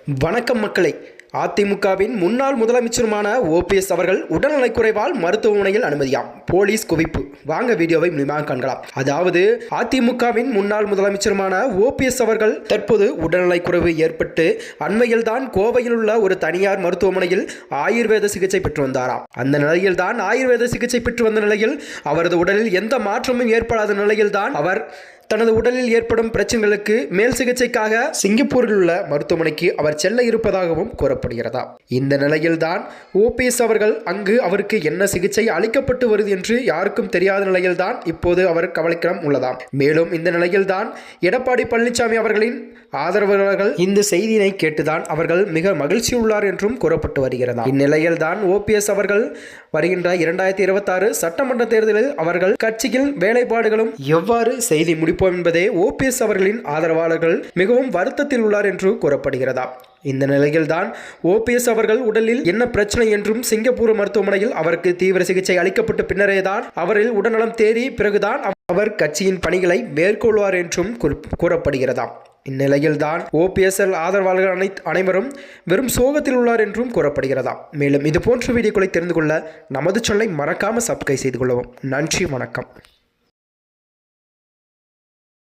வணக்கம் மக்களை. அதிமுகவின் முன்னாள் முதலமைச்சருமான ஓபிஎஸ் அவர்கள் உடல்நலக்குறைவால் மருத்துவமனையில் அனுமதியாம். போலீஸ் குவிப்பு. வாங்க வீடியோவை முழுமையாக காண்கலாம். அதாவது அதிமுகவின் முன்னாள் முதலமைச்சருமான ஓபிஎஸ் அவர்கள் தற்போது உடல்நலக்குறைவு ஏற்பட்டு அண்மையில் தான் கோவையில் உள்ள ஒரு தனியார் மருத்துவமனையில் ஆயுர்வேத சிகிச்சை பெற்று வந்தாராம். அந்த நிலையில் தான் ஆயுர்வேத சிகிச்சை பெற்று வந்த நிலையில் அவரது உடலில் எந்த மாற்றமும் ஏற்படாத நிலையில் தான் அவர் தனது உடலில் ஏற்படும் பிரச்சனைகளுக்கு மேல் சிகிச்சைக்காக சிங்கப்பூரில் உள்ள மருத்துவமனைக்கு அவர் செல்ல இருப்பதாகவும் கூறப்படுகிறதா. இந்த நிலையில்தான் ஓபிஎஸ் அவர்கள் அங்கு அவருக்கு என்ன சிகிச்சை அளிக்கப்பட்டு வருது என்று யாருக்கும் தெரியாத நிலையில்தான் இப்போது அவர் கவலைக்கிடம் உள்ளதாம். மேலும் இந்த நிலையில்தான் எடப்பாடி பழனிசாமி அவர்களின் ஆதரவாளர்கள் இந்த செய்தியினை கேட்டுதான் அவர்கள் மிக மகிழ்ச்சி உள்ளார் என்றும் கூறப்பட்டு வருகிறதா. இந்நிலையில்தான் ஓபிஎஸ் அவர்கள் வருகின்ற 2026 சட்டமன்ற தேர்தலில் அவர்கள் கட்சியில் வேலைப்பாடுகளும் எவ்வாறு செய்தி முடிப்போம் என்பதே ஓபிஎஸ் அவர்களின் ஆதரவாளர்கள் மிகவும் வருத்தத்தில் உள்ளார் என்று கூறப்படுகிறதா. இந்த நிலையில்தான் ஓபிஎஸ் அவர்கள் உடலில் என்ன பிரச்சனை என்றும் சிங்கப்பூர் மருத்துவமனையில் அவருக்கு தீவிர சிகிச்சை அளிக்கப்பட்ட பின்னரேதான் அவரில் உடல்நலம் தேறி பிறகுதான் அவர் கட்சியின் பணிகளை மேற்கொள்வார் என்றும் கூறப்படுகிறதாம். இந்நிலையில்தான் ஓபிஎஸ் ஆதரவாளர்கள் அனைவரும் வெறும் சோகத்தில் உள்ளார் என்றும் கூறப்படுகிறதாம். மேலும் இது போன்ற வீடியோக்களை தெரிந்து கொள்ள நமது சேனலை மறக்காமல் சப்ஸ்கிரைப் செய்து கொள்ளவும். நன்றி, வணக்கம்.